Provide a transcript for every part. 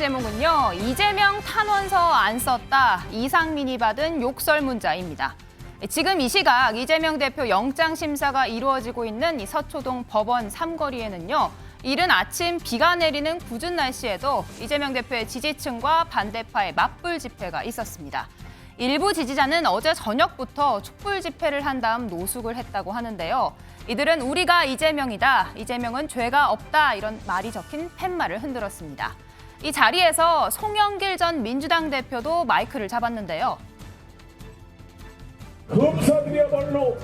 제목은요. 이재명 탄원서 안 썼다. 이상민이 받은 욕설 문자입니다. 지금 이 시각 이재명 대표 영장 심사가 이루어지고 있는 이 서초동 법원 삼거리에는요. 이른 아침 비가 내리는 궂은 날씨에도 이재명 대표의 지지층과 반대파의 맞불 집회가 있었습니다. 일부 지지자는 어제 저녁부터 촛불 집회를 한 다음 노숙을 했다고 하는데요. 이들은 우리가 이재명이다, 이재명은 죄가 없다 이런 말이 적힌 팻말을 흔들었습니다. 이 자리에서 송영길 전 민주당 대표도 마이크를 잡았는데요. 검사들이야말로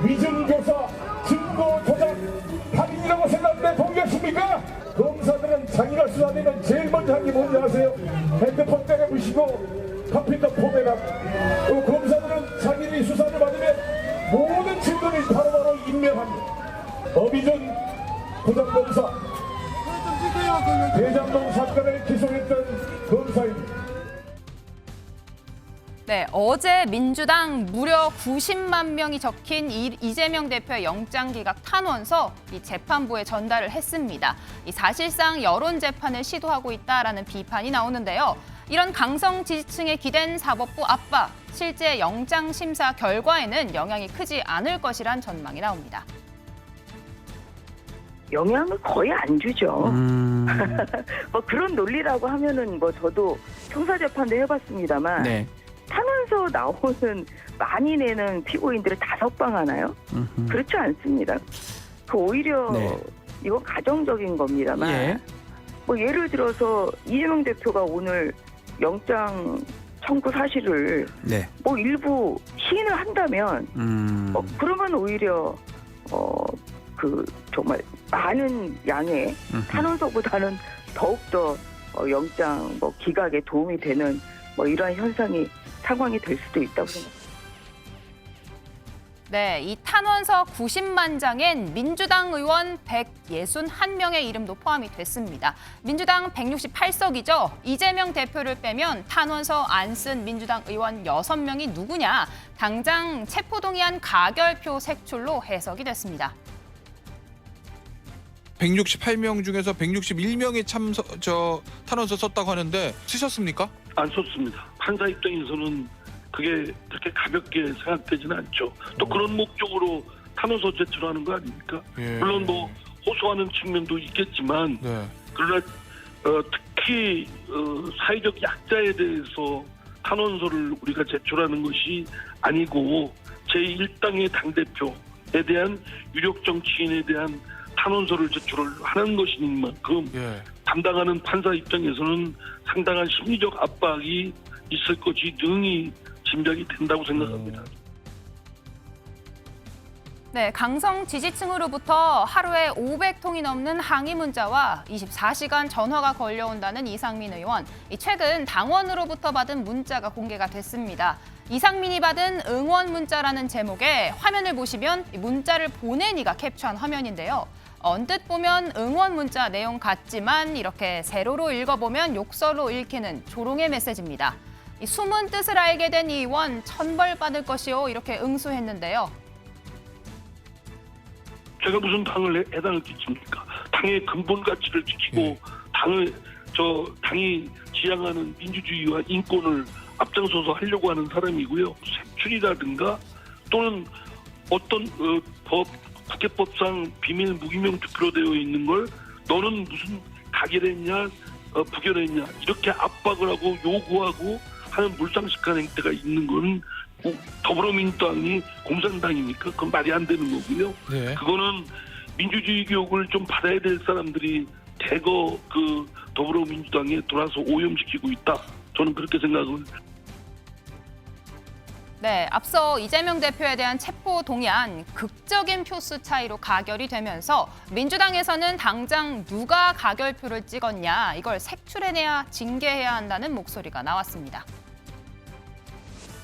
위증교사, 증거 조작, 살인이라고 생각하는데 동의하십니까? 검사들은 자기가 수사되면 제일 먼저 한 게 뭔지 아세요? 핸드폰 때려부시고 컴퓨터 포맷하고, 검사들은 자기들이 수사를 받으면 모든 증거를 바로바로 인멸합니다. 어비준 부장검사, 대장동 사건을 기소했던 검사입니다. 네, 어제 민주당 무려 90만 명이 적힌 이재명 대표의 영장기각 탄원서 이 재판부에 전달을 했습니다. 이 사실상 여론 재판을 시도하고 있다라는 비판이 나오는데요. 이런 강성 지지층에 기댄 사법부 압박, 실제 영장 심사 결과에는 영향이 크지 않을 것이란 전망이 나옵니다. 영향을 거의 안 주죠. 뭐 그런 논리라고 하면은 뭐 저도 형사재판도 해봤습니다만 네. 탄원서 나오는 많이 내는 피고인들을 다 석방하나요? 그렇지 않습니다. 그 오히려 네. 이건 가정적인 겁니다만 예. 뭐 예를 들어서 이재명 대표가 오늘 영장 청구 사실을 네. 뭐 일부 시인을 한다면 그러면 오히려 그 정말 많은 양의 탄원서보다는 더욱더 영장 뭐 기각에 도움이 되는 뭐 이러한 상황이 될 수도 있다고 생각합니다. 네, 이 탄원서 90만 장엔 민주당 의원 161명의 이름도 포함이 됐습니다. 민주당 168석이죠. 이재명 대표를 빼면 탄원서 안 쓴 민주당 의원 6명이 누구냐? 당장 체포동의안 가결표 색출로 해석이 됐습니다. 168명 중에서 161명이 탄원서 썼다고 하는데 쓰셨습니까? 안 썼습니다. 판사 입장에서는 그게 그렇게 가볍게 생각되지는 않죠. 또 그런 목적으로 탄원서 제출하는 거 아닙니까? 예. 물론 뭐 호소하는 측면도 있겠지만 네. 그러나 특히 사회적 약자에 대해서 탄원서를 우리가 제출하는 것이 아니고 제1당의 당대표에 대한 유력 정치인에 대한 탄원서를 제출을 하는 것인 만큼 예. 담당하는 판사 입장에서는 상당한 심리적 압박이 있을 것이 능히 짐작이 된다고 생각합니다. 네, 강성 지지층으로부터 하루에 500통이 넘는 항의 문자와 24시간 전화가 걸려온다는 이상민 의원. 최근 당원으로부터 받은 문자가 공개가 됐습니다. 이상민이 받은 응원 문자라는 제목의 화면을 보시면 문자를 보낸 이가 캡처한 화면인데요. 언뜻 보면 응원 문자 내용 같지만 이렇게 세로로 읽어보면 욕설로 읽히는 조롱의 메시지입니다. 이 숨은 뜻을 알게 된 이 의원 천벌받을 것이요 이렇게 응수했는데요. 제가 무슨 당을 해당을 끼칩니까? 당의 근본 가치를 지키고 당이 지향하는 민주주의와 인권을 앞장서서 하려고 하는 사람이고요. 색출이라든가 또는 어떤 국회법상 비밀 무기명 투표로 되어 있는 걸 너는 무슨 가결했냐, 부결했냐 이렇게 압박을 하고 요구하고 하는 물상식한 행태가 있는 건 더불어민주당이 공산당입니까? 그건 말이 안 되는 거고요. 네. 그거는 민주주의 교육을 좀 받아야 될 사람들이 대거 그 더불어민주당에 돌아서 오염시키고 있다. 저는 그렇게 생각을. 네, 앞서 이재명 대표에 대한 체포 동의안 극적인 표수 차이로 가결이 되면서 민주당에서는 당장 누가 가결표를 찍었냐 이걸 색출해내야 징계해야 한다는 목소리가 나왔습니다.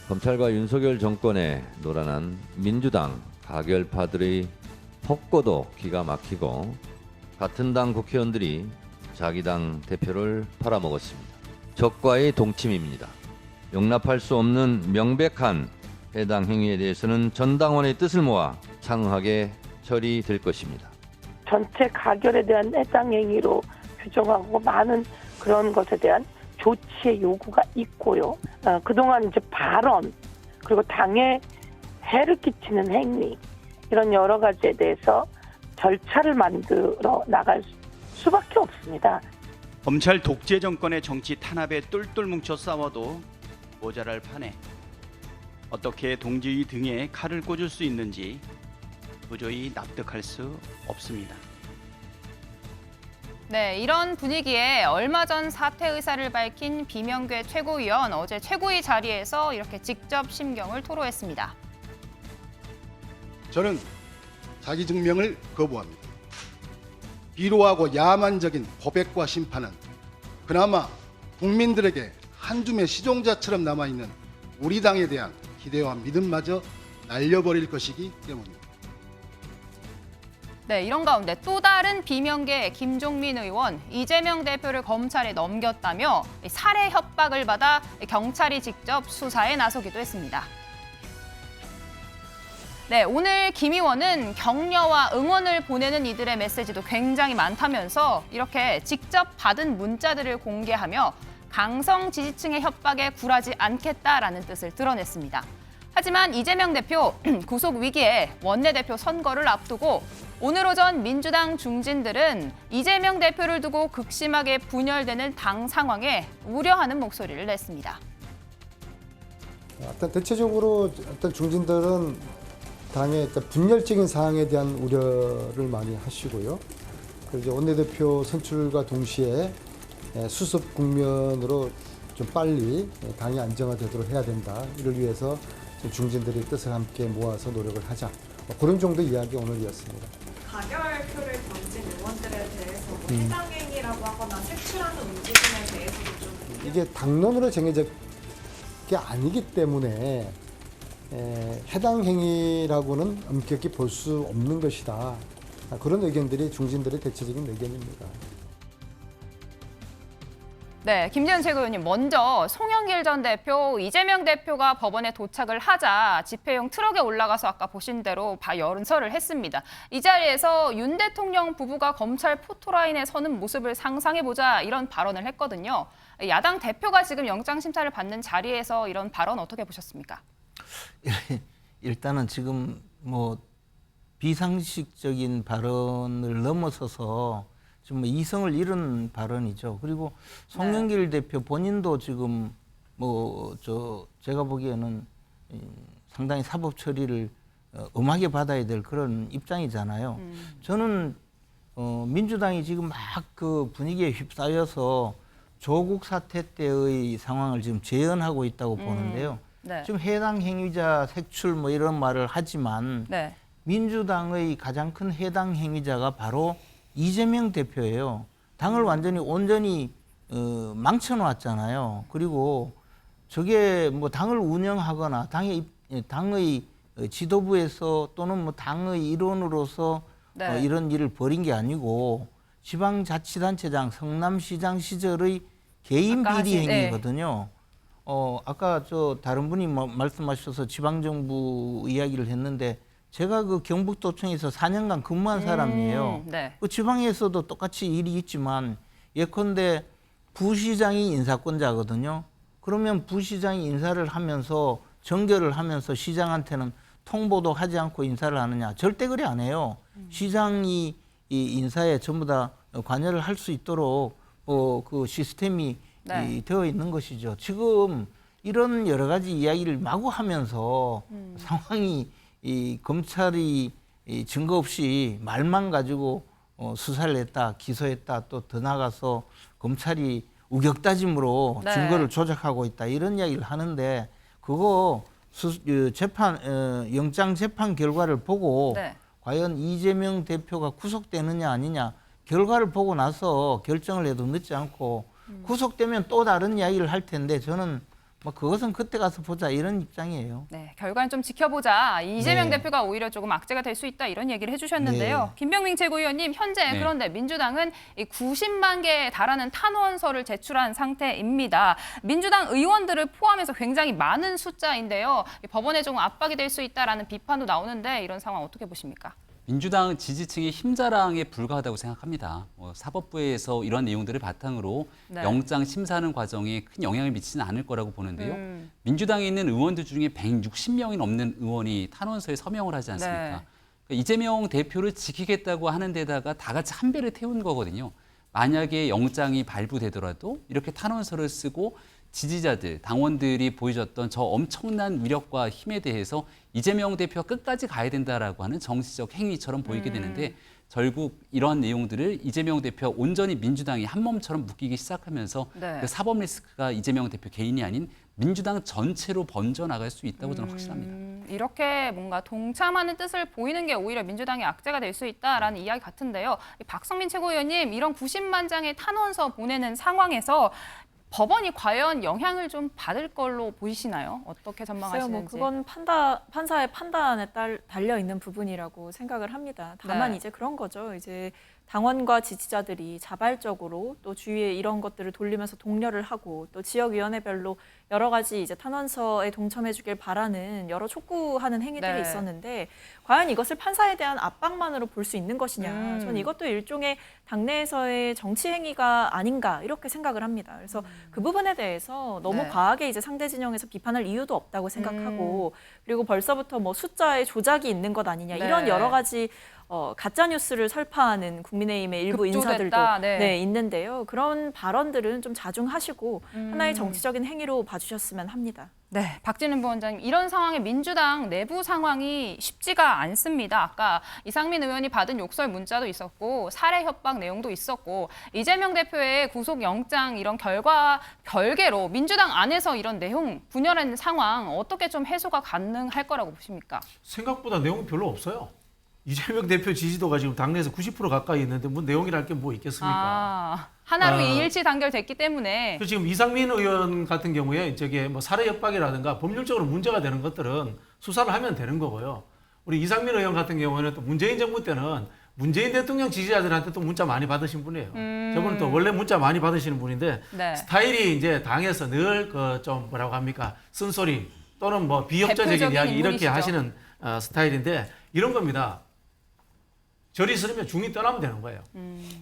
검찰과 윤석열 정권에 노란한 민주당 가결파들의 폭거도 기가 막히고 같은 당 국회의원들이 자기 당 대표를 팔아먹었습니다. 적과의 동침입니다. 용납할 수 없는 명백한 해당 행위에 대해서는 전 당원의 뜻을 모아 상응하게 처리될 것입니다. 전체 가결에 대한 해당 행위로 규정하고 많은 그런 것에 대한 조치의 요구가 있고요. 그동안 이제 발언 그리고 당에 해를 끼치는 행위 이런 여러 가지에 대해서 절차를 만들어 나갈 수밖에 없습니다. 검찰 독재 정권의 정치 탄압에 똘똘 뭉쳐 싸워도 모자랄 판에 어떻게 동지의 등에 칼을 꽂을 수 있는지 도저히 납득할 수 없습니다. 네, 이런 분위기에 얼마 전 사퇴 의사를 밝힌 비명계 최고위원 어제 최고위 자리에서 이렇게 직접 심경을 토로했습니다. 저는 자기 증명을 거부합니다. 비로하고 야만적인 고백과 심판은 그나마 국민들에게 한 줌의 시종자처럼 남아있는 우리 당에 대한 기대와 믿음마저 날려버릴 것이기 때문입니다. 네, 이런 가운데 또 다른 비명계 김종민 의원, 이재명 대표를 검찰에 넘겼다며 살해 협박을 받아 경찰이 직접 수사에 나서기도 했습니다. 네, 오늘 김 의원은 격려와 응원을 보내는 이들의 메시지도 굉장히 많다면서 이렇게 직접 받은 문자들을 공개하며 강성 지지층의 협박에 굴하지 않겠다라는 뜻을 드러냈습니다. 하지만 이재명 대표 구속 위기에 원내대표 선거를 앞두고 오늘 오전 민주당 중진들은 이재명 대표를 두고 극심하게 분열되는 당 상황에 우려하는 목소리를 냈습니다. 일단 대체적으로 일단 중진들은 당의 일단 분열적인 상황에 대한 우려를 많이 하시고요. 그리고 이제 원내대표 선출과 동시에 수습 국면으로 좀 빨리 당이 안정화되도록 해야 된다. 이를 위해서 중진들의 뜻을 함께 모아서 노력을 하자. 그런 정도 이야기 오늘이었습니다. 가결표를 던진 의원들에 대해서 해당 행위라고 하거나 색출하는 움직임에 대해서도 좀 이게 당론으로 정해진 게 아니기 때문에 해당 행위라고는 엄격히 볼 수 없는 것이다. 그런 의견들이 중진들의 대체적인 의견입니다. 네, 김재현 최고위원님, 먼저 송영길 전 대표, 이재명 대표가 법원에 도착을 하자 집회용 트럭에 올라가서 아까 보신 대로 연설을 했습니다. 이 자리에서 윤 대통령 부부가 검찰 포토라인에 서는 모습을 상상해보자 이런 발언을 했거든요. 야당 대표가 지금 영장심사를 받는 자리에서 이런 발언 어떻게 보셨습니까? 일단은 지금 뭐 비상식적인 발언을 넘어서서 지금 이성을 잃은 발언이죠. 그리고 송영길 대표 본인도 지금 제가 보기에는 상당히 사법 처리를 엄하게 받아야 될 그런 입장이잖아요. 저는 민주당이 지금 막 그 분위기에 휩싸여서 조국 사태 때의 상황을 지금 재현하고 있다고 보는데요. 네. 지금 해당 행위자 색출 뭐 이런 말을 하지만 네. 민주당의 가장 큰 해당 행위자가 바로 이재명 대표예요. 당을 완전히 온전히 망쳐놓았잖아요. 그리고 저게 뭐 당을 운영하거나 당의 지도부에서 또는 뭐 당의 일원으로서 네. 이런 일을 벌인 게 아니고 지방자치단체장 성남시장 시절의 개인 비리 행위거든요. 아까 다른 분이 말씀하셔서 지방정부 이야기를 했는데 제가 그 경북도청에서 4년간 근무한 사람이에요. 네. 그 지방에서도 똑같이 일이 있지만 예컨대 부시장이 인사권자거든요. 그러면 부시장이 인사를 하면서 정결을 하면서 시장한테는 통보도 하지 않고 인사를 하느냐. 절대 그래 안 해요. 시장이 이 인사에 전부 다 관여를 할 수 있도록 그 시스템이 네. 되어 있는 것이죠. 지금 이런 여러 가지 이야기를 마구 하면서 상황이 이 검찰이 증거 없이 말만 가지고 수사를 했다, 기소했다, 또 더 나가서 검찰이 우격다짐으로 네. 증거를 조작하고 있다 이런 이야기를 하는데 그거 영장 재판 결과를 보고 네. 과연 이재명 대표가 구속되느냐 아니냐 결과를 보고 나서 결정을 해도 늦지 않고 구속되면 또 다른 이야기를 할 텐데 저는 뭐 그것은 그때 가서 보자 이런 입장이에요. 네, 결과는 좀 지켜보자. 이재명 네. 대표가 오히려 조금 악재가 될 수 있다 이런 얘기를 해주셨는데요. 네. 김병민 최고위원님, 현재 네. 그런데 민주당은 90만 개에 달하는 탄원서를 제출한 상태입니다. 민주당 의원들을 포함해서 굉장히 많은 숫자인데요. 법원에 조금 압박이 될 수 있다라는 비판도 나오는데 이런 상황 어떻게 보십니까? 민주당 지지층의 힘자랑에 불과하다고 생각합니다. 사법부에서 이런 내용들을 바탕으로 네. 영장 심사하는 과정에 큰 영향을 미치지는 않을 거라고 보는데요. 민주당에 있는 의원들 중에 160명이 넘는 의원이 탄원서에 서명을 하지 않습니까? 네. 그러니까 이재명 대표를 지키겠다고 하는 데다가 다 같이 한 배를 태운 거거든요. 만약에 영장이 발부되더라도 이렇게 탄원서를 쓰고 지지자들, 당원들이 보여줬던 저 엄청난 위력과 힘에 대해서 이재명 대표가 끝까지 가야 된다라고 하는 정치적 행위처럼 보이게 되는데 결국 이런 내용들을 이재명 대표와 온전히 민주당이 한 몸처럼 묶이기 시작하면서 네. 그 사법 리스크가 이재명 대표 개인이 아닌 민주당 전체로 번져나갈 수 있다고 저는 확신합니다. 이렇게 뭔가 동참하는 뜻을 보이는 게 오히려 민주당의 악재가 될 수 있다라는 이야기 같은데요. 박성민 최고위원님, 이런 90만 장의 탄원서 보내는 상황에서 법원이 과연 영향을 좀 받을 걸로 보이시나요? 어떻게 전망하시는지. 그건 판사의 판단에 달려 있는 부분이라고 생각을 합니다. 다만 네. 이제 그런 거죠. 이제 당원과 지지자들이 자발적으로 또 주위에 이런 것들을 돌리면서 독려를 하고 또 지역위원회별로 여러 가지 이제 탄원서에 동참해주길 바라는 여러 촉구하는 행위들이 네. 있었는데 과연 이것을 판사에 대한 압박만으로 볼 수 있는 것이냐. 저는 이것도 일종의 당내에서의 정치 행위가 아닌가 이렇게 생각을 합니다. 그래서 그 부분에 대해서 너무 네. 과하게 이제 상대 진영에서 비판할 이유도 없다고 생각하고 그리고 벌써부터 뭐 숫자의 조작이 있는 것 아니냐 이런 네. 여러 가지 가짜 뉴스를 설파하는 국민의힘의 일부 급조됐다. 인사들도 네. 있는데요. 그런 발언들은 좀 자중하시고 하나의 정치적인 행위로 봐주셨으면 합니다. 네, 박진은 부원장님, 이런 상황에 민주당 내부 상황이 쉽지가 않습니다. 아까 이상민 의원이 받은 욕설 문자도 있었고 살해 협박 내용도 있었고 이재명 대표의 구속영장 이런 결과 별개로 민주당 안에서 이런 내용 분열하는 상황 어떻게 좀 해소가 가능할 거라고 보십니까? 생각보다 내용이 별로 없어요. 이재명 대표 지지도가 지금 당내에서 90% 가까이 있는데 뭐 내용이랄 게 뭐 있겠습니까? 하나로 일치 단결됐기 때문에. 지금 이상민 의원 같은 경우에 저게 뭐 살해 협박이라든가 법률적으로 문제가 되는 것들은 수사를 하면 되는 거고요. 우리 이상민 의원 같은 경우에는 또 문재인 정부 때는 문재인 대통령 지지자들한테 또 문자 많이 받으신 분이에요. 저분은 또 원래 문자 많이 받으시는 분인데 네. 스타일이 이제 당에서 늘 그 좀 뭐라고 합니까? 쓴소리 또는 뭐 비협조적인 대표적인 이야기 이렇게 인물이시죠. 하시는 스타일인데 이런 겁니다. 절이 싫으면 중이 떠나면 되는 거예요.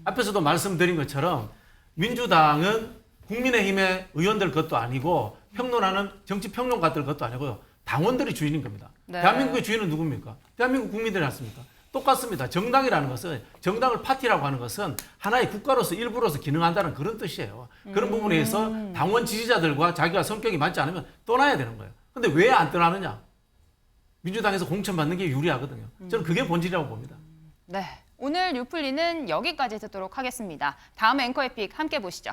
앞에서도 말씀드린 것처럼 민주당은 국민의힘의 의원들 것도 아니고 평론하는 정치 평론가들 것도 아니고요. 당원들이 주인인 겁니다. 네. 대한민국의 주인은 누굽니까? 대한민국 국민들이 않습니까? 똑같습니다. 정당이라는 것은 정당을 파티라고 하는 것은 하나의 국가로서 일부로서 기능한다는 그런 뜻이에요. 그런 부분에 의해서 당원 지지자들과 자기가 성격이 맞지 않으면 떠나야 되는 거예요. 근데 왜 안 떠나느냐? 민주당에서 공천받는 게 유리하거든요. 저는 그게 본질이라고 봅니다. 네, 오늘 뉴플리는 여기까지 듣도록 하겠습니다. 다음 앵커의 픽 함께 보시죠.